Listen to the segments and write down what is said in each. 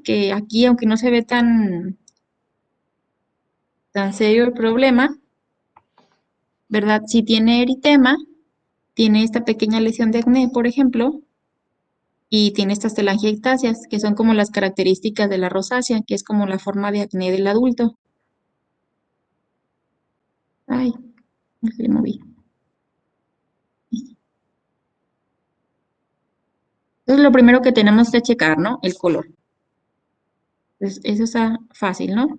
que aquí, aunque no se ve tan serio el problema, ¿verdad? Si tiene eritema, tiene esta pequeña lesión de acné, por ejemplo, y tiene estas telangiectasias, que son como las características de la rosácea, que es como la forma de acné del adulto. Ay, me le moví. Entonces, lo primero que tenemos que checar, ¿no? El color. Entonces, eso está fácil, ¿no?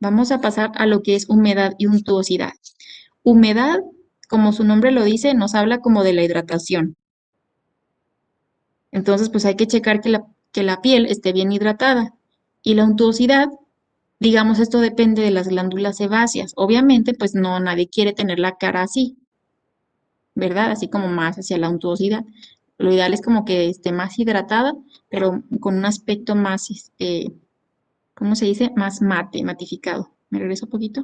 Vamos a pasar a lo que es humedad y untuosidad. Humedad, como su nombre lo dice, nos habla como de la hidratación. Entonces, pues hay que checar que la piel esté bien hidratada. Y la untuosidad, digamos, esto depende de las glándulas sebáceas. Obviamente, pues no, nadie quiere tener la cara así, ¿verdad? Así como más hacia la untuosidad. Lo ideal es como que esté más hidratada, pero con un aspecto más, ¿cómo se dice? Más mate, matificado. ¿Me regreso un poquito?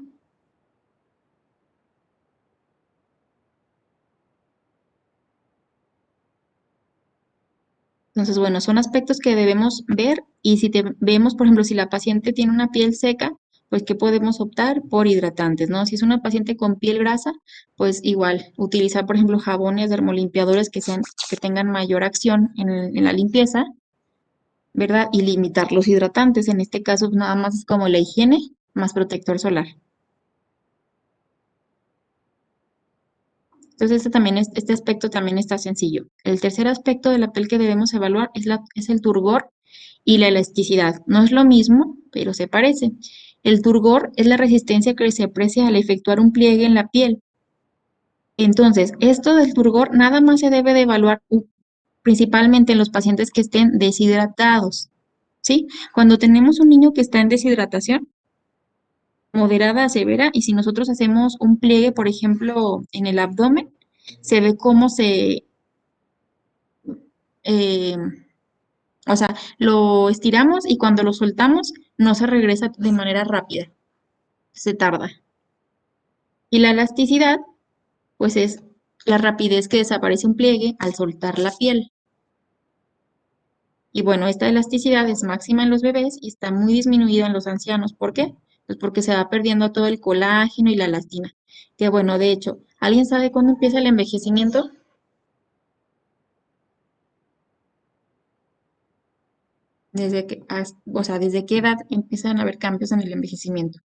Entonces, bueno, son aspectos que debemos ver y si vemos, por ejemplo, si la paciente tiene una piel seca, pues ¿qué podemos optar? Por hidratantes, ¿no? Si es una paciente con piel grasa, pues igual, utilizar, por ejemplo, jabones dermolimpiadores que tengan mayor acción en la limpieza, ¿verdad? Y limitar los hidratantes. En este caso, nada más es como la higiene más protector solar. Entonces, este aspecto también está sencillo. El tercer aspecto de la piel que debemos evaluar es el turgor y la elasticidad. No es lo mismo, pero se parece. El turgor es la resistencia que se aprecia al efectuar un pliegue en la piel. Entonces, esto del turgor nada más se debe de evaluar principalmente en los pacientes que estén deshidratados, ¿sí? Cuando tenemos un niño que está en deshidratación moderada a severa y si nosotros hacemos un pliegue, por ejemplo, en el abdomen, se ve cómo eh, o sea, lo estiramos y cuando lo soltamos no se regresa de manera rápida, se tarda. Y la elasticidad, pues es la rapidez que desaparece un pliegue al soltar la piel. Y bueno, esta elasticidad es máxima en los bebés y está muy disminuida en los ancianos. ¿Por qué? Pues porque se va perdiendo todo el colágeno y la elastina. Que bueno, de hecho, ¿alguien sabe cuándo empieza el envejecimiento? O sea, ¿desde qué edad empiezan a haber cambios en el envejecimiento?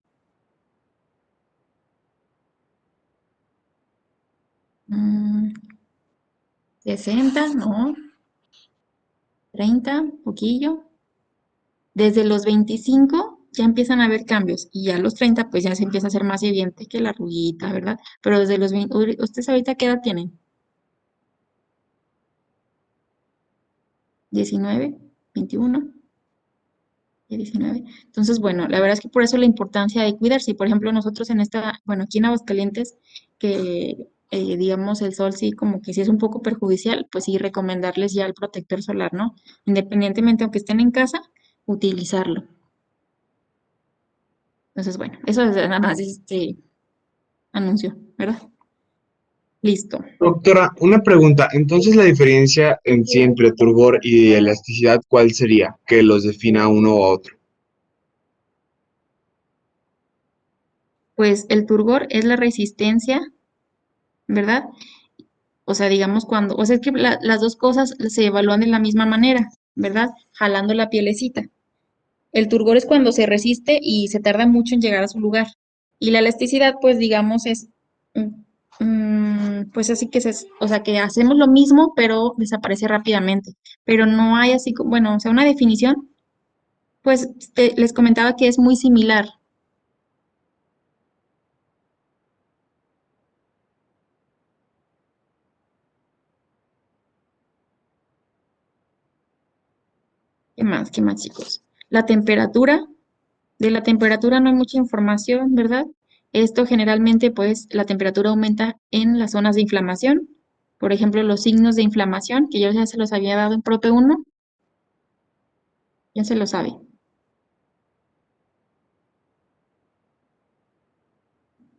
60, ¿no? 30, poquillo. Desde los 25 ya empiezan a haber cambios y ya a los 30 pues ya se empieza a hacer más evidente que la arruguita, ¿verdad? Pero desde los 20, ¿ustedes ahorita qué edad tienen? 19, 21, 19. Entonces, bueno, la verdad es que por eso la importancia de cuidarse. Y por ejemplo, nosotros bueno, aquí en Aguascalientes, que digamos el sol sí como que sí es un poco perjudicial, pues sí recomendarles ya el protector solar, ¿no? Independientemente aunque estén en casa, utilizarlo. Entonces, bueno, eso es nada más anuncio, ¿verdad? Listo. Doctora, una pregunta. Entonces, la diferencia en sí entre turgor y elasticidad, ¿cuál sería? Que los defina uno u otro. Pues el turgor es la resistencia, ¿verdad? O sea, digamos o sea, es que las dos cosas se evalúan de la misma manera, ¿verdad? Jalando la pielecita. El turgor es cuando se resiste y se tarda mucho en llegar a su lugar. Y la elasticidad, pues digamos, pues así o sea, que hacemos lo mismo, pero desaparece rápidamente. Pero no hay así, bueno, o sea, una definición, pues les comentaba que es muy similar. ¿Qué más? ¿Qué más, chicos? La temperatura. De la temperatura no hay mucha información, ¿verdad? Esto generalmente, pues, la temperatura aumenta en las zonas de inflamación. Por ejemplo, los signos de inflamación, que yo ya se los había dado en Prope 1, ya se lo sabe.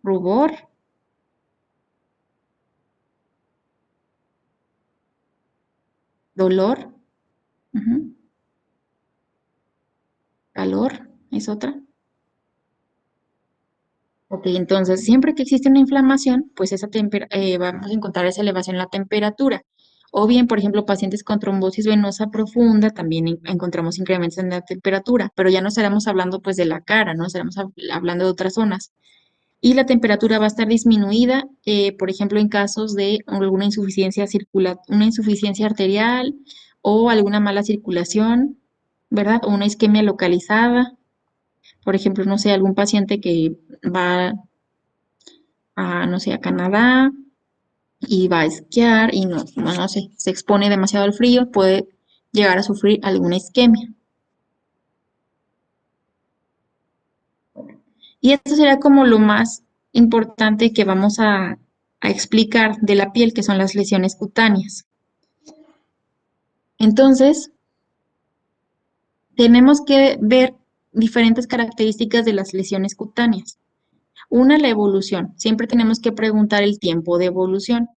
Rubor, Dolor. Ujú. Calor es otra. Ok, entonces siempre que existe una inflamación, pues vamos a encontrar esa elevación en la temperatura. O bien, por ejemplo, pacientes con trombosis venosa profunda, también encontramos incrementos en la temperatura, pero ya no estaremos hablando pues de la cara, no estaremos hablando de otras zonas. Y la temperatura va a estar disminuida, por ejemplo, en casos de alguna insuficiencia una insuficiencia arterial o alguna mala circulación, ¿verdad? O una isquemia localizada. Por ejemplo, no sé, algún paciente que va a, no sé, a Canadá y va a esquiar y no sé, se expone demasiado al frío, puede llegar a sufrir alguna isquemia. Y esto será como lo más importante que vamos a explicar de la piel, que son las lesiones cutáneas. Entonces, tenemos que ver diferentes características de las lesiones cutáneas. Una, la evolución. Siempre tenemos que preguntar el tiempo de evolución.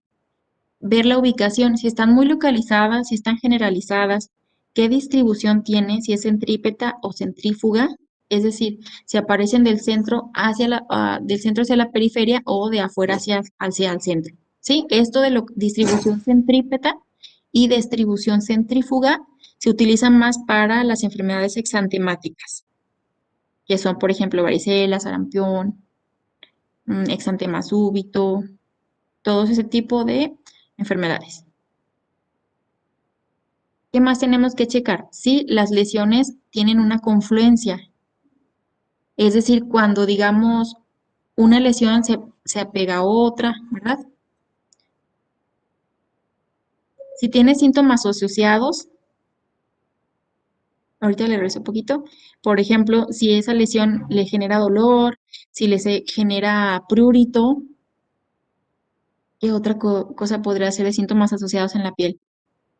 Ver la ubicación, si están muy localizadas, si están generalizadas, qué distribución tiene, si es centrípeta o centrífuga, es decir, si aparecen del centro del centro hacia la periferia o de afuera hacia el centro. ¿Sí? Esto de distribución centrípeta y distribución centrífuga se utiliza más para las enfermedades exantemáticas, que son, por ejemplo, varicela, sarampión, exantema súbito, todo ese tipo de enfermedades. ¿Qué más tenemos que checar? Si las lesiones tienen una confluencia, es decir, cuando digamos una lesión se apega a otra, ¿verdad? Si tiene síntomas asociados, ahorita le regreso un poquito, por ejemplo, si esa lesión le genera dolor, si genera prurito, ¿qué otra cosa podría ser de síntomas asociados en la piel?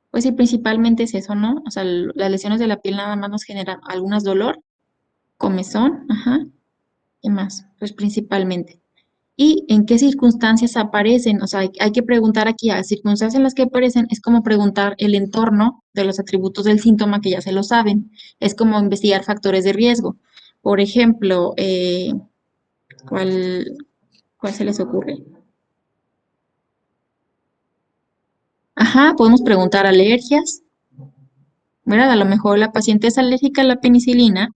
Pues sí, principalmente es eso, ¿no? O sea, las lesiones de la piel nada más nos generan algunas dolor, comezón, ajá, ¿qué más? Pues principalmente. ¿Y en qué circunstancias aparecen? O sea, hay que preguntar aquí a circunstancias en las que aparecen, es como preguntar el entorno de los atributos del síntoma que ya se lo saben. Es como investigar factores de riesgo. Por ejemplo, ¿cuál, cuál se les ocurre? Ajá, podemos preguntar alergias, ¿verdad? A lo mejor la paciente es alérgica a la penicilina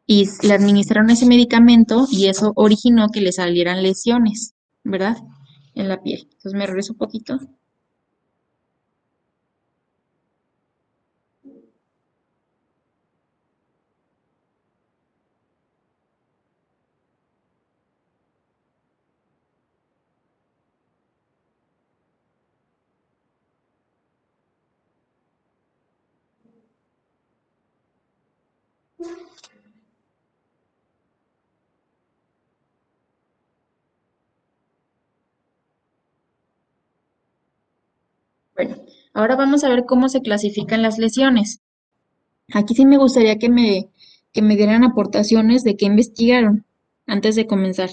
y le administraron ese medicamento y eso originó que le salieran lesiones, ¿verdad? En la piel. Entonces me regreso un poquito. Bueno, ahora vamos a ver cómo se clasifican las lesiones. Aquí sí me gustaría que me dieran aportaciones de qué investigaron antes de comenzar.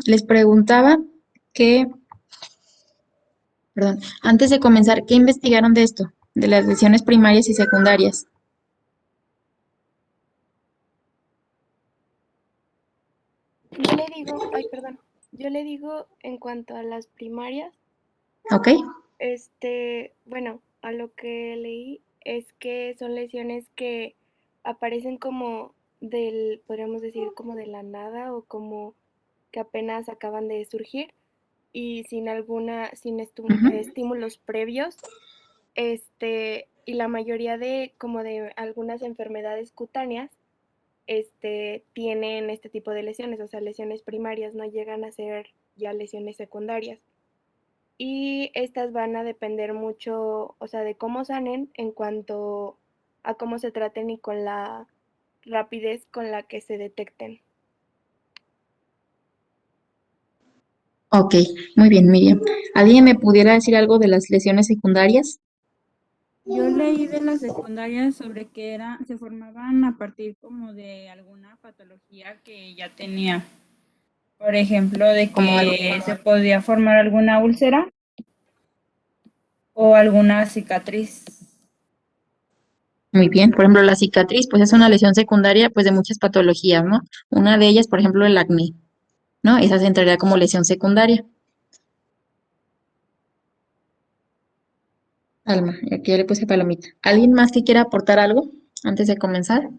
Les preguntaba que, perdón, antes de comenzar, ¿qué investigaron de esto? De las lesiones primarias y secundarias. Yo le digo, ay, perdón, yo le digo en cuanto a las primarias, ¿Ok? bueno, a lo que leí es que son lesiones que aparecen como podríamos decir, como de la nada o como que apenas acaban de surgir y sin Ujú. estímulos previos, y la mayoría de como de algunas enfermedades cutáneas tienen este tipo de lesiones, o sea, lesiones primarias, no llegan a ser ya lesiones secundarias. y estas van a depender mucho, o sea, de cómo sanen en cuanto a cómo se traten y con la rapidez con la que se detecten. Ok, muy bien, Miriam. ¿Alguien me pudiera decir algo de las lesiones secundarias? Yo leí de la secundaria sobre que se formaban a partir como de alguna patología que ya tenía. Por ejemplo, de Como algo. que se podía formar alguna úlcera o alguna cicatriz. Muy bien. Por ejemplo, la cicatriz, pues es una lesión secundaria, pues de muchas patologías, ¿no? Una de ellas, por ejemplo, el acné, ¿no? Esa se entraría como lesión secundaria. Alma, y aquí ya le puse palomita. ¿Alguien más que quiera aportar algo antes de comenzar?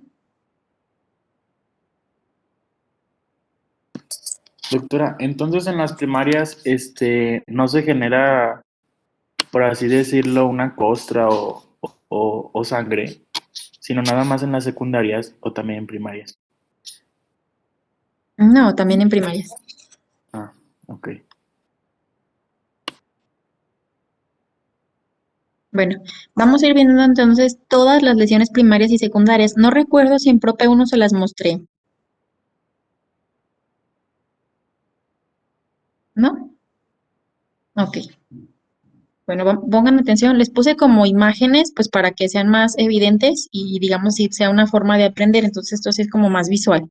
Doctora, entonces en las primarias, no se genera, por así decirlo, una costra o sangre, sino nada más en las secundarias o también en primarias. No, también en primarias. Ah, ok. Bueno, vamos a ir viendo entonces todas las lesiones primarias y secundarias. No recuerdo si en Prope 1 se las mostré, ¿no? Ok. Bueno, pongan atención, les puse como imágenes, pues para que sean más evidentes y digamos si sea una forma de aprender, entonces esto sí es como más visual.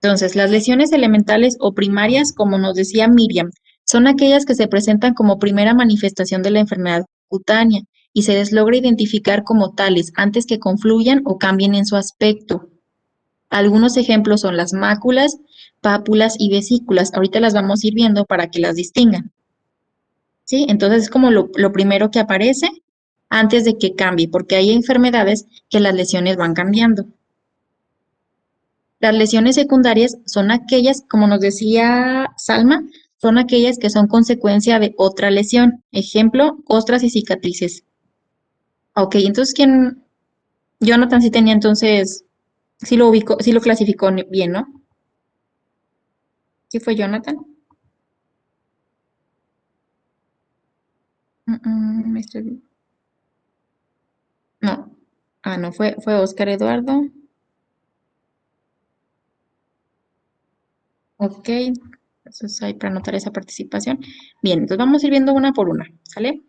Entonces, las lesiones elementales o primarias, como nos decía Miriam, son aquellas que se presentan como primera manifestación de la enfermedad cutánea y se les logra identificar como tales antes que confluyan o cambien en su aspecto. Algunos ejemplos son las máculas, pápulas y vesículas. Ahorita las vamos a ir viendo para que las distingan. ¿Sí? Entonces es como lo primero que aparece antes de que cambie, porque hay enfermedades que las lesiones van cambiando. Las lesiones secundarias son aquellas, como nos decía Salma, son aquellas que son consecuencia de otra lesión. Ejemplo, costras y cicatrices. Ok, entonces, ¿quién? Jonathan sí tenía entonces, sí lo ubicó, sí lo clasificó bien, ¿no? ¿Sí fue Jonathan? No. Ah, no, fue Oscar Eduardo. Ok. Entonces ahí para anotar esa participación. Bien, entonces vamos a ir viendo una por una, ¿sale?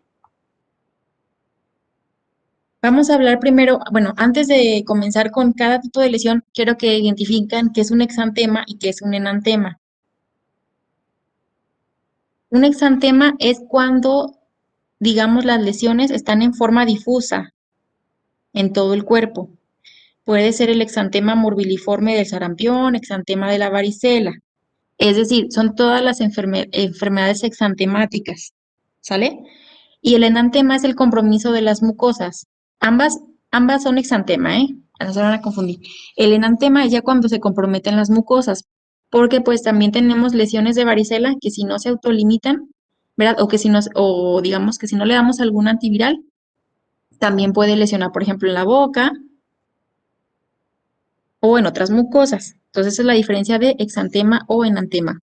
Vamos a hablar primero, bueno, antes de comenzar con cada tipo de lesión, quiero que identifiquen qué es un exantema y qué es un enantema. Un exantema es cuando, digamos, las lesiones están en forma difusa en todo el cuerpo. Puede ser el exantema morbiliforme del sarampión, exantema de la varicela. Es decir, son todas las enfermedades exantemáticas, ¿sale? Y el enantema es el compromiso de las mucosas. Ambas, ambas son exantema, ¿eh? No se van a confundir. El enantema es ya cuando se comprometen las mucosas, porque pues también tenemos lesiones de varicela que si no se autolimitan, ¿verdad? O que si no, o digamos que si no le damos algún antiviral, también puede lesionar, por ejemplo, en la boca o en otras mucosas. Entonces, esa es la diferencia de exantema o enantema.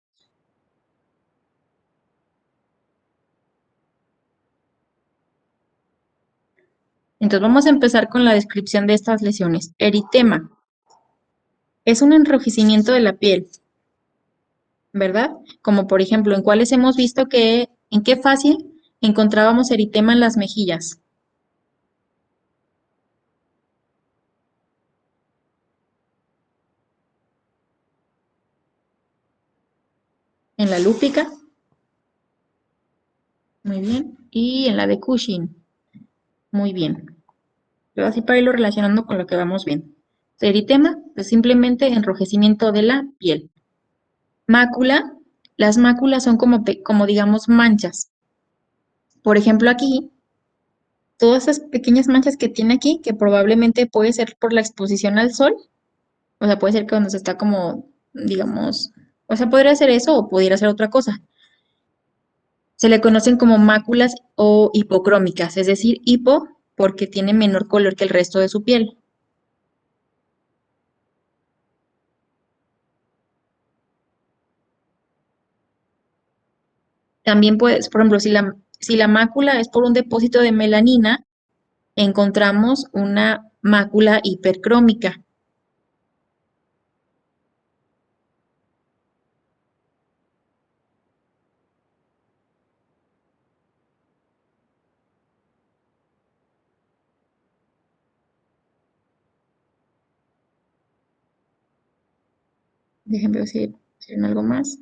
Entonces, vamos a empezar con la descripción de estas lesiones. Eritema es un enrojecimiento de la piel, ¿verdad? Como por ejemplo, en cuáles hemos visto que, en qué fácil encontrábamos eritema en las mejillas, en la lúpica, muy bien, y en la de Cushing, muy bien. Pero así para irlo relacionando con lo que vamos viendo. Eritema es simplemente enrojecimiento de la piel. Mácula, las máculas son como, como digamos manchas. Por ejemplo, aquí, todas esas pequeñas manchas que tiene aquí, que probablemente puede ser por la exposición al sol, o sea, puede ser que cuando se está como, digamos, o sea, podría ser eso o pudiera ser otra cosa. Se le conocen como máculas o hipocrómicas, es decir, hipo porque tiene menor color que el resto de su piel. También puedes, por ejemplo, si la mácula es por un depósito de melanina, encontramos una mácula hipercrómica. Déjenme ver si hay algo más.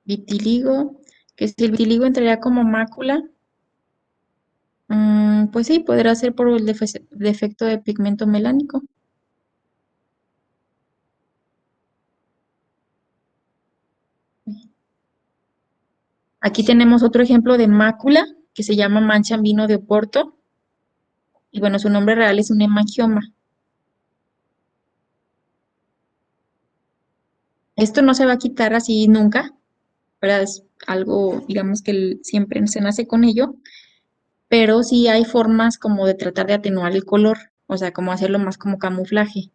Vitiligo, que si el vitiligo entraría como mácula, pues sí, podrá ser por el defecto de pigmento melánico. Aquí tenemos otro ejemplo de mácula que se llama mancha en vino de Oporto. Y bueno, su nombre real es un hemangioma. Esto no se va a quitar así nunca, ¿verdad? Es algo, digamos que siempre se nace con ello, pero sí hay formas como de tratar de atenuar el color, o sea, como hacerlo más como camuflaje.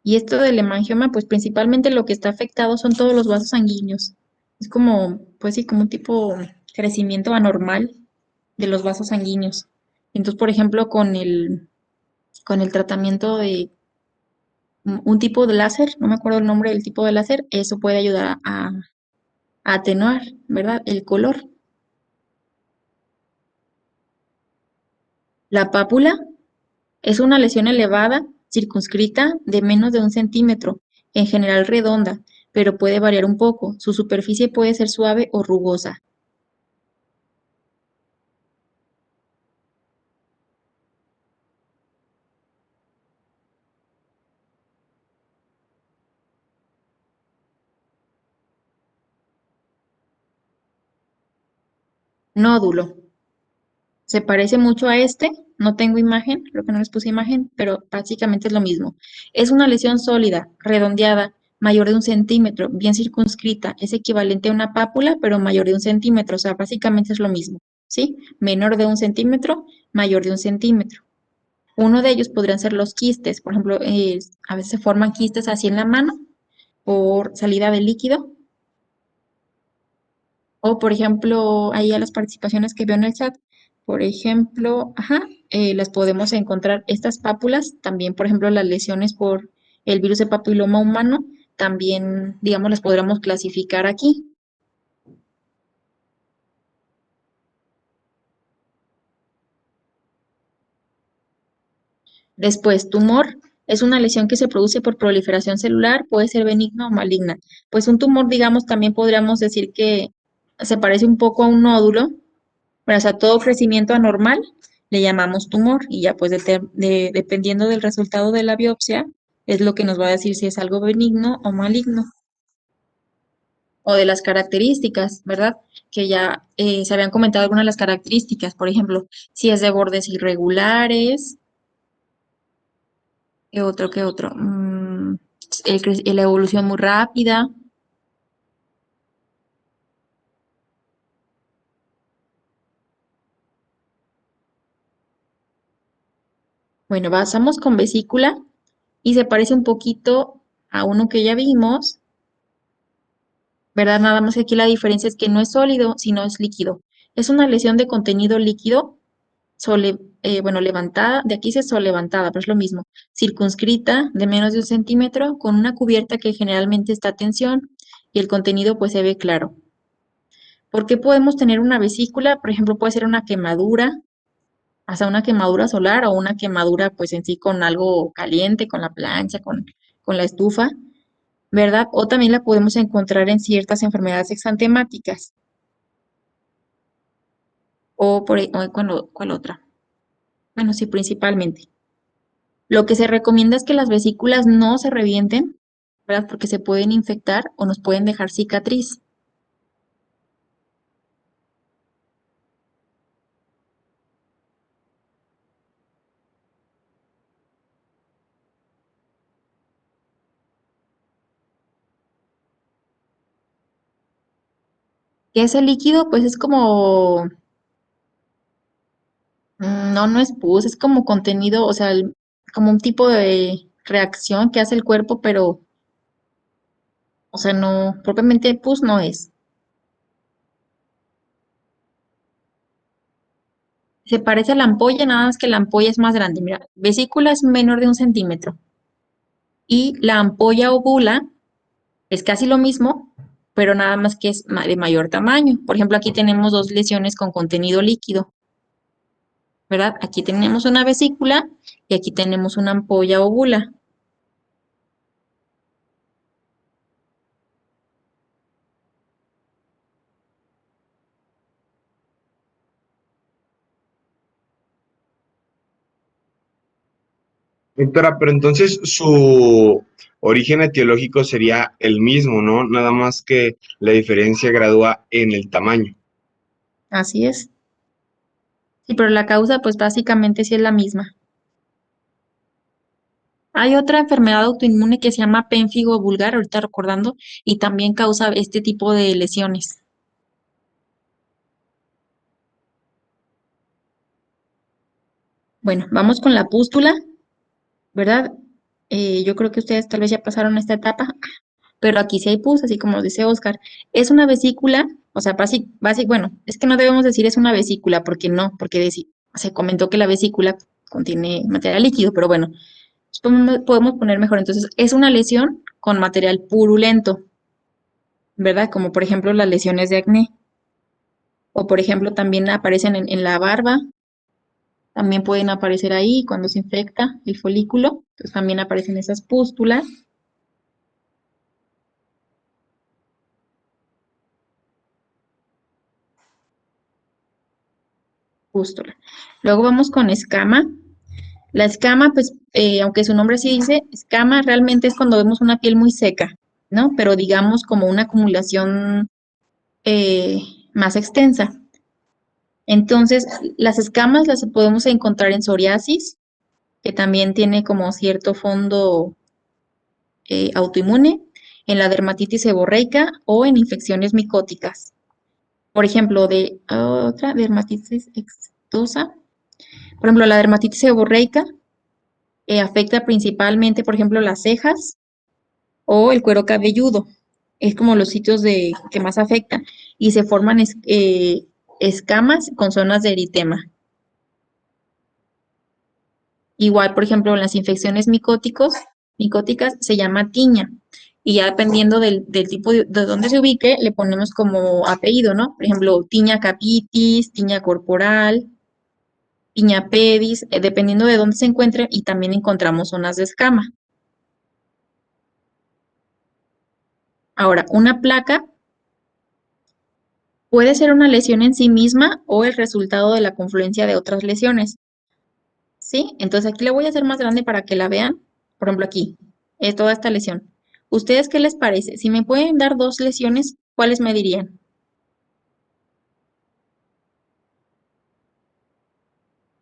Y esto del hemangioma, pues principalmente lo que está afectado son todos los vasos sanguíneos. Es como, pues sí, como un tipo crecimiento anormal de los vasos sanguíneos. Entonces, por ejemplo, con el tratamiento de un tipo de láser, no me acuerdo el nombre del tipo de láser, eso puede ayudar a atenuar, ¿verdad? El color. La pápula es una lesión elevada, circunscrita, de menos de 1 centímetro, en general redonda, pero puede variar un poco. Su superficie puede ser suave o rugosa. Nódulo. Se parece mucho a este, no tengo imagen, creo que no les puse imagen, pero básicamente es lo mismo. Es una lesión sólida, redondeada, mayor de 1 centímetro, bien circunscrita, es equivalente a una pápula, pero mayor de 1 centímetro, o sea, básicamente es lo mismo, ¿sí? Menor de 1 centímetro, mayor de 1 centímetro. Uno de ellos podrían ser los quistes, por ejemplo, a veces se forman quistes así en la mano por salida de líquido, o, por ejemplo, ahí a las participaciones que veo en el chat, por ejemplo, las podemos encontrar estas pápulas, también, por ejemplo, las lesiones por el virus de papiloma humano, también, digamos, las podríamos clasificar aquí. Después, tumor es una lesión que se produce por proliferación celular, puede ser benigna o maligna. Pues un tumor, digamos, también podríamos decir que se parece un poco a un nódulo, bueno, o sea, todo crecimiento anormal le llamamos tumor y ya pues dependiendo del resultado de la biopsia es lo que nos va a decir si es algo benigno o maligno o de las características, ¿verdad? Que ya se habían comentado algunas de las características, por ejemplo, si es de bordes irregulares, ¿qué otro, qué otro? La evolución muy rápida. Bueno, pasamos con vesícula y se parece un poquito a uno que ya vimos, ¿verdad? Nada más que aquí la diferencia es que no es sólido, sino es líquido. Es una lesión de contenido líquido, bueno, levantada, de aquí se levantada, pero es lo mismo, circunscrita de menos de 1 centímetro, con una cubierta que generalmente está a tensión y el contenido pues se ve claro. ¿Por qué podemos tener una vesícula? Por ejemplo, puede ser una quemadura, hasta una quemadura solar o una quemadura pues en sí con algo caliente, con la plancha, con la estufa, ¿verdad? O también la podemos encontrar en ciertas enfermedades exantemáticas. O por ahí, ¿cuál otra? Bueno, sí, principalmente. Lo que se recomienda es que las vesículas no se revienten, ¿verdad? Porque se pueden infectar o nos pueden dejar cicatriz. ¿Qué es el líquido? Pues es como, No, no es pus, es como contenido, o sea, como un tipo de reacción que hace el cuerpo, pero, o sea, no, propiamente pus no es. Se parece a la ampolla, nada más que la ampolla es más grande. Mira, vesícula es menor de 1 centímetro y la ampolla o bula es casi lo mismo, pero nada más que es de mayor tamaño. Por ejemplo, aquí tenemos dos lesiones con contenido líquido, ¿verdad? Aquí tenemos una vesícula y aquí tenemos una ampolla o bula. Doctora, pero entonces su origen etiológico sería el mismo, ¿no? Nada más que la diferencia gradúa en el tamaño. Así es. Sí, pero la causa, pues básicamente sí es la misma. Hay otra enfermedad autoinmune que se llama pénfigo vulgar, ahorita recordando, y también causa este tipo de lesiones. Bueno, vamos con la pústula, ¿verdad? Yo creo que ustedes tal vez ya pasaron esta etapa, pero aquí sí hay pus, así como dice Oscar. Es una vesícula, o sea, bueno, es que no debemos decir es una vesícula, porque no, porque se comentó que la vesícula contiene material líquido, pero bueno, podemos poner mejor. Entonces, es una lesión con material purulento, ¿verdad? Como por ejemplo las lesiones de acné, o por ejemplo también aparecen en la barba, también pueden aparecer ahí cuando se infecta el folículo, pues también aparecen esas pústulas. Pústula. Luego vamos con escama. La escama, pues, aunque su nombre sí dice, escama realmente es cuando vemos una piel muy seca, ¿no? Pero digamos como una acumulación eh, más extensa. Entonces, las escamas las podemos encontrar en psoriasis, que también tiene como cierto fondo autoinmune, en la dermatitis seborreica o en infecciones micóticas. Por ejemplo, de otra dermatitis extosa. Por ejemplo, la dermatitis seborreica afecta principalmente, por ejemplo, las cejas o el cuero cabelludo. Es como los sitios que más afectan y se forman escamas con zonas de eritema. Igual, por ejemplo, en las infecciones micóticas se llama tiña. Y ya dependiendo del tipo de donde se ubique, le ponemos como apellido, ¿no? Por ejemplo, tiña capitis, tiña corporal, tiña pedis, dependiendo de dónde se encuentre, y también encontramos zonas de escama. Ahora, una placa puede ser una lesión en sí misma o el resultado de la confluencia de otras lesiones. ¿Sí? Entonces aquí la voy a hacer más grande para que la vean. Por ejemplo, aquí, es toda esta lesión. ¿Ustedes qué les parece? Si me pueden dar dos lesiones, ¿cuáles me dirían?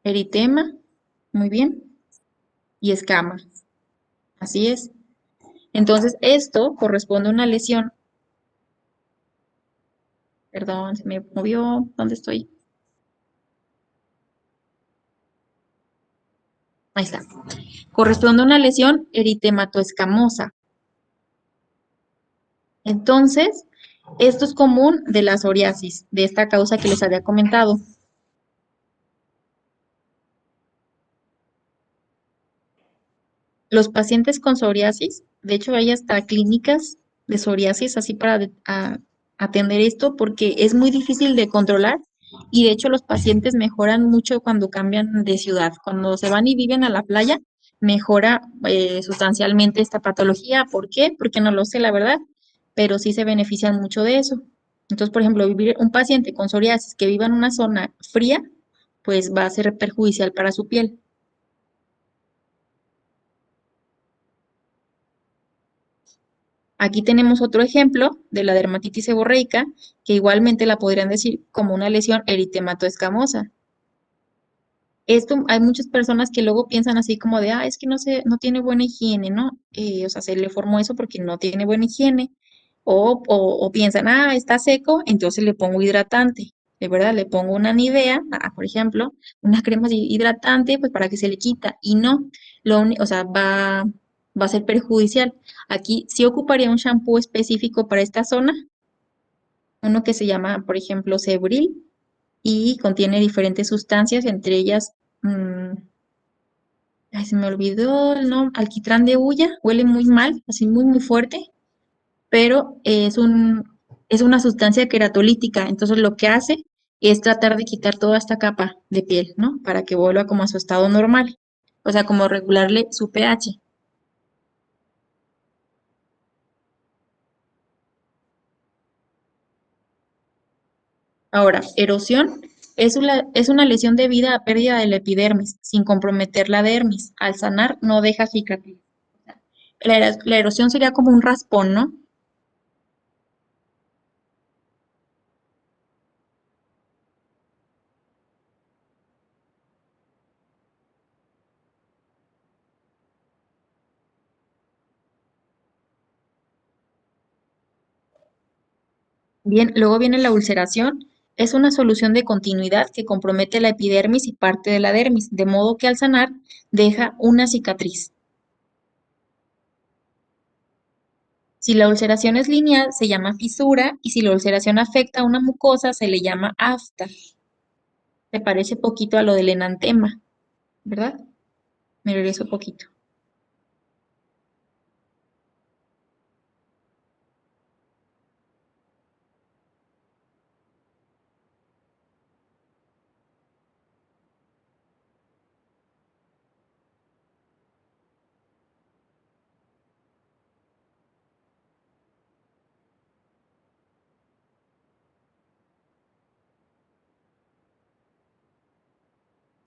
Eritema, muy bien, y escama. Así es. Entonces, esto corresponde a una lesión. Perdón, se me movió. ¿Dónde estoy? Ahí está. Corresponde a una lesión eritematoescamosa. Entonces, esto es común de la psoriasis, de esta causa que les había comentado. Los pacientes con psoriasis, de hecho hay hasta clínicas de psoriasis así para atender esto porque es muy difícil de controlar y de hecho los pacientes mejoran mucho cuando cambian de ciudad. Cuando se van y viven a la playa, mejora sustancialmente esta patología. ¿Por qué? Porque no lo sé, la verdad, pero sí se benefician mucho de eso. Entonces, por ejemplo, vivir un paciente con psoriasis que viva en una zona fría, pues va a ser perjudicial para su piel. Aquí tenemos otro ejemplo de la dermatitis seborreica, que igualmente la podrían decir como una lesión eritematoescamosa. Esto, hay muchas personas que luego piensan así como de, es que no tiene buena higiene, ¿no? O sea, se le formó eso porque no tiene buena higiene. O piensan, está seco, entonces le pongo hidratante. de verdad, le pongo una Nivea, por ejemplo, una crema hidratante, pues para que se le quita, y no, o sea, va a ser perjudicial. Aquí sí ocuparía un shampoo específico para esta zona, uno que se llama, por ejemplo, Cebril, y contiene diferentes sustancias, entre ellas, ay, se me olvidó el nombre, alquitrán de hulla, huele muy mal, así muy, muy fuerte, pero es una sustancia queratolítica, entonces lo que hace es tratar de quitar toda esta capa de piel, ¿no? Para que vuelva como a su estado normal, o sea, como regularle su pH. Ahora, erosión es una lesión debida a pérdida de la epidermis, sin comprometer la dermis. Al sanar no deja cicatriz. La erosión sería como un raspón, ¿no? Bien, luego viene la ulceración. Es una solución de continuidad que compromete la epidermis y parte de la dermis, de modo que al sanar deja una cicatriz. Si la ulceración es lineal, se llama fisura, y si la ulceración afecta a una mucosa, se le llama afta. Se parece poquito a lo del enantema, ¿verdad? Me regreso poquito.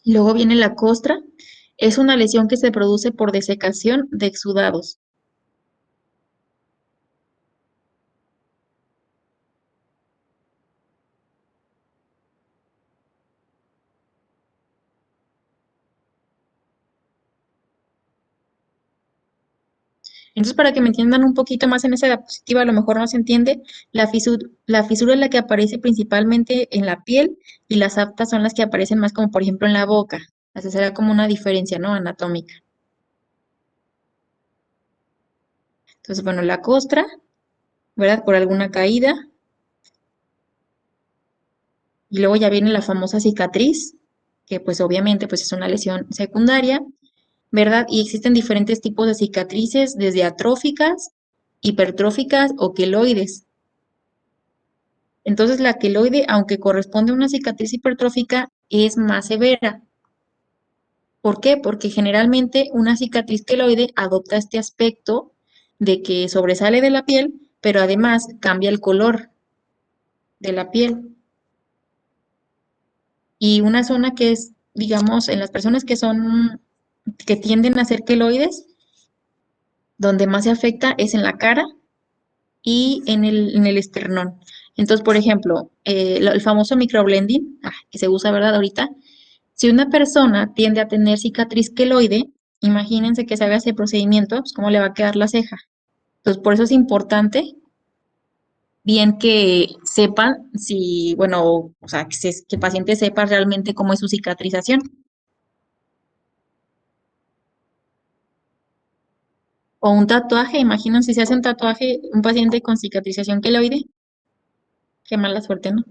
Luego viene la costra. Es una lesión que se produce por desecación de exudados. Entonces, para que me entiendan un poquito más en esa diapositiva, a lo mejor no se entiende, la fisura es la que aparece principalmente en la piel y las aftas son las que aparecen más como, por ejemplo, en la boca. Así será como una diferencia, ¿no? Anatómica. Entonces, bueno, la costra, ¿verdad? Por alguna caída. Y luego ya viene la famosa cicatriz, que pues obviamente pues es una lesión secundaria, ¿verdad? Y existen diferentes tipos de cicatrices, desde atróficas, hipertróficas o queloides. Entonces, la queloide, aunque corresponde a una cicatriz hipertrófica, es más severa. ¿Por qué? Porque generalmente una cicatriz queloide adopta este aspecto de que sobresale de la piel, pero además cambia el color de la piel. Y una zona que es, digamos, en las personas que tienden a ser queloides, donde más se afecta es en la cara y en el esternón. Entonces, por ejemplo, el famoso microblending, que se usa, ¿verdad? Ahorita, si una persona tiende a tener cicatriz queloide, imagínense que se haga ese procedimiento, pues cómo le va a quedar la ceja. Entonces, por eso es importante, bien que sepan si, bueno, o sea, que el paciente sepa realmente cómo es su cicatrización. O un tatuaje, imagínense si se hace un tatuaje, un paciente con cicatrización queloide, qué mala suerte, ¿no?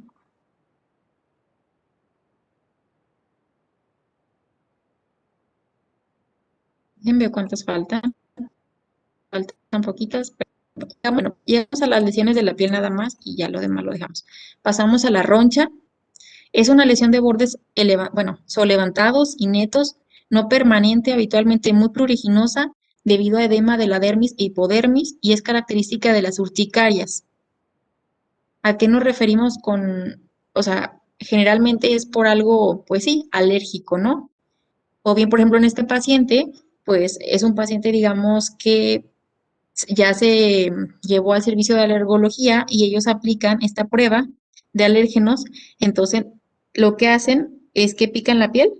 Déjenme ver cuántas faltan poquitas, pero bueno, llegamos a las lesiones de la piel nada más y ya lo demás lo dejamos. Pasamos a la roncha. Es una lesión de bordes levantados y netos, no permanente, habitualmente muy pruriginosa debido a edema de la dermis e hipodermis y es característica de las urticarias. ¿A qué nos referimos o sea, generalmente es por algo, pues sí, alérgico, ¿no? O bien, por ejemplo, en este paciente, pues es un paciente, digamos, que ya se llevó al servicio de alergología y ellos aplican esta prueba de alérgenos. Entonces, lo que hacen es que pican la piel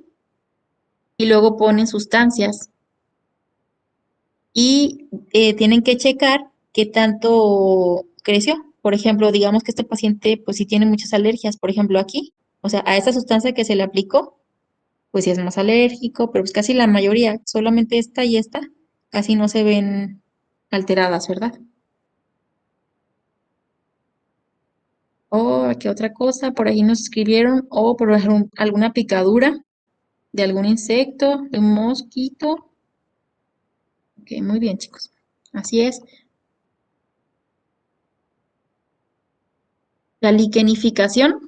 y luego ponen sustancias y tienen que checar qué tanto creció, Por ejemplo, digamos que este paciente pues sí tiene muchas alergias, por ejemplo aquí, o sea, a esa sustancia que se le aplicó, pues sí es más alérgico, pero pues casi la mayoría, solamente esta y esta, casi no se ven alteradas, ¿verdad? O qué otra cosa, por ahí nos escribieron, o por alguna picadura de algún insecto, de un mosquito. Ok, muy bien, chicos. Así es. La liquenificación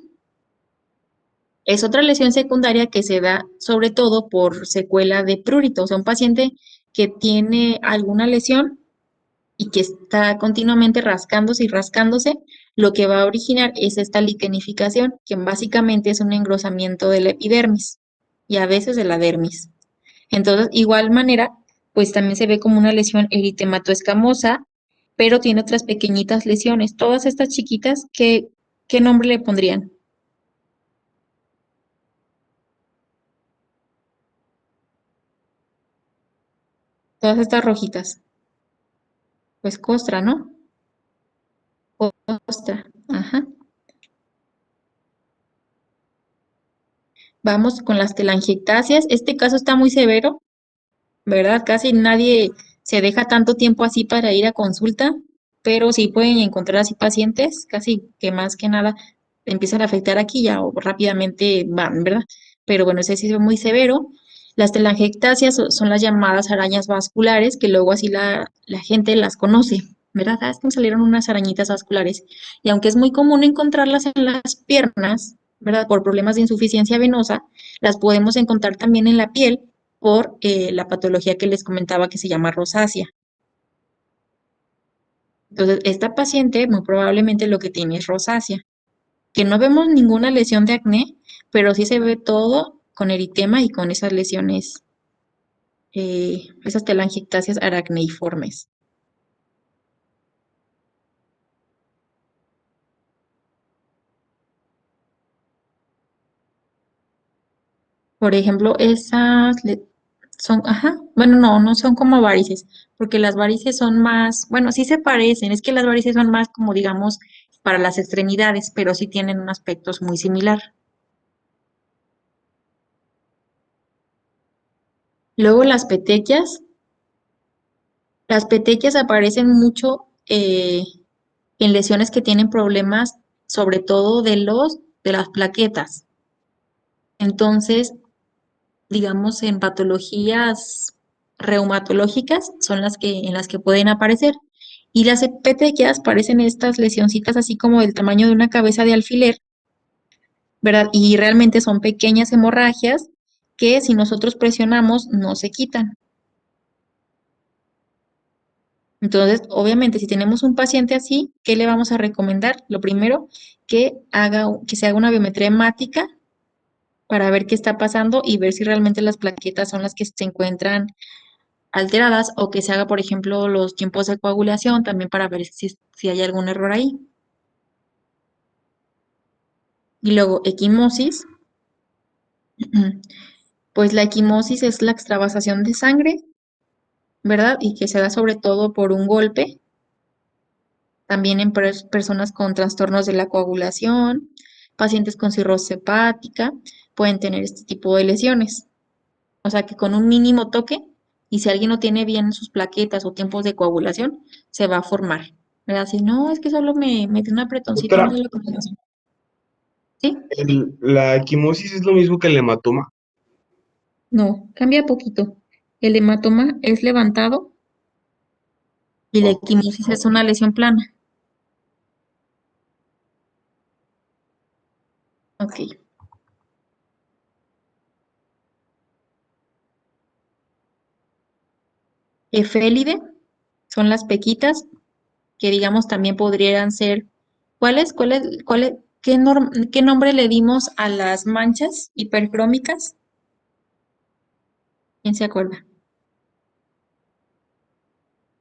es otra lesión secundaria que se da sobre todo por secuela de prurito, o sea, un paciente que tiene alguna lesión y que está continuamente rascándose y rascándose, lo que va a originar es esta liquenificación, que básicamente es un engrosamiento de la epidermis y a veces de la dermis. Entonces, igual manera, pues también se ve como una lesión eritematoescamosa, pero tiene otras pequeñitas lesiones. Todas estas chiquitas, ¿qué nombre le pondrían? Todas estas rojitas. Pues costra, ¿no? Costra. Ajá. Vamos con las telangiectasias. Este caso está muy severo, ¿verdad? Casi nadie se deja tanto tiempo así para ir a consulta, pero sí pueden encontrar así pacientes, casi que más que nada empiezan a afectar aquí ya o rápidamente van, ¿verdad? Pero bueno, ese sí es muy severo. Las telangiectasias son las llamadas arañas vasculares, que luego así la gente las conoce, ¿verdad? Ah, es que me salieron unas arañitas vasculares. Y aunque es muy común encontrarlas en las piernas, ¿verdad? Por problemas de insuficiencia venosa, las podemos encontrar también en la piel por la patología que les comentaba que se llama rosácea. Entonces, esta paciente muy probablemente lo que tiene es rosácea, que no vemos ninguna lesión de acné, pero sí se ve todo con eritema y con esas lesiones, esas telangiectasias aracneiformes. Por ejemplo, son, ajá, bueno, no son como varices, porque las varices son más, bueno, sí se parecen, es que las varices son más como digamos para las extremidades, pero sí tienen un aspecto muy similar. Luego las petequias aparecen mucho en lesiones que tienen problemas, sobre todo de las plaquetas. Entonces, digamos, en patologías reumatológicas son en las que pueden aparecer. Y las petequias parecen estas lesioncitas así como del tamaño de una cabeza de alfiler, ¿verdad? Y realmente son pequeñas hemorragias que si nosotros presionamos no se quitan. Entonces, obviamente, si tenemos un paciente así, ¿qué le vamos a recomendar? Lo primero, que se haga una biometría hemática para ver qué está pasando y ver si realmente las plaquetas son las que se encuentran alteradas o que se haga, por ejemplo, los tiempos de coagulación también para ver si hay algún error ahí. Y luego, equimosis. Pues la equimosis es la extravasación de sangre, ¿verdad? Y que se da sobre todo por un golpe. También en personas con trastornos de la coagulación, pacientes con cirrosis hepática, pueden tener este tipo de lesiones. O sea que con un mínimo toque, y si alguien no tiene bien sus plaquetas o tiempos de coagulación, se va a formar. ¿Verdad? Si no, es que solo me metí un apretoncito Doctora, más de la coagulación. ¿Sí? la equimosis es lo mismo que el hematoma. No, cambia poquito. El hematoma es levantado y la Ok. equimosis es una lesión plana. Ok. Efélide son las pequitas que digamos también podrían ser, qué nombre le dimos a las manchas hipercrómicas? ¿Quién se acuerda?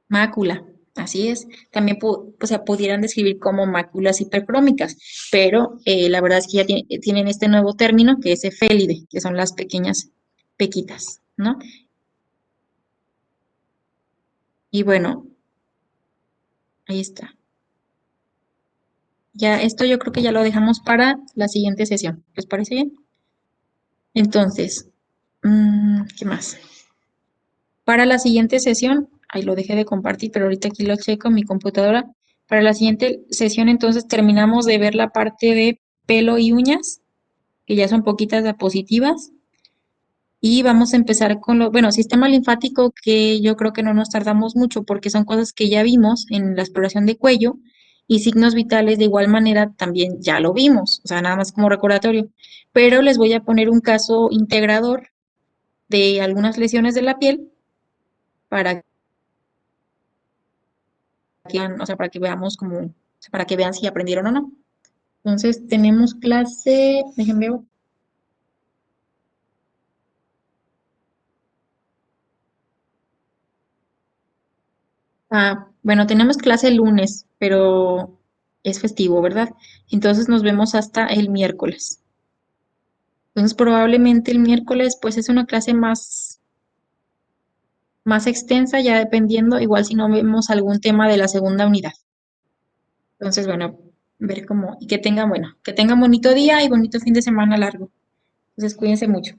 Mácula, así es. También o sea, pudieran describir como máculas hipercrómicas, pero la verdad es que ya tienen este nuevo término que es efélide, que son las pequeñas pequitas, ¿no? Y bueno, ahí está. ya esto yo creo que ya lo dejamos para la siguiente sesión. ¿Les parece bien? Entonces, ¿qué más? Para la siguiente sesión, ahí lo dejé de compartir, pero ahorita aquí lo checo en mi computadora. Para la siguiente sesión, entonces, terminamos de ver la parte de pelo y uñas, que ya son poquitas diapositivas. Y vamos a empezar con bueno, sistema linfático, que yo creo que no nos tardamos mucho porque son cosas que ya vimos en la exploración de cuello, y signos vitales de igual manera también ya lo vimos, o sea, nada más como recordatorio. Pero les voy a poner un caso integrador de algunas lesiones de la piel para que, o sea, para que veamos como, o sea, para que vean si aprendieron o no. Entonces, tenemos clase, déjenme ver. Bueno, tenemos clase el lunes, pero es festivo, ¿verdad? Entonces nos vemos hasta el miércoles. Entonces probablemente el miércoles pues es una clase más extensa, ya dependiendo, igual si no vemos algún tema de la segunda unidad. Entonces, bueno, ver cómo, y que tengan, bueno, que tengan bonito día y bonito fin de semana largo. Entonces, cuídense mucho.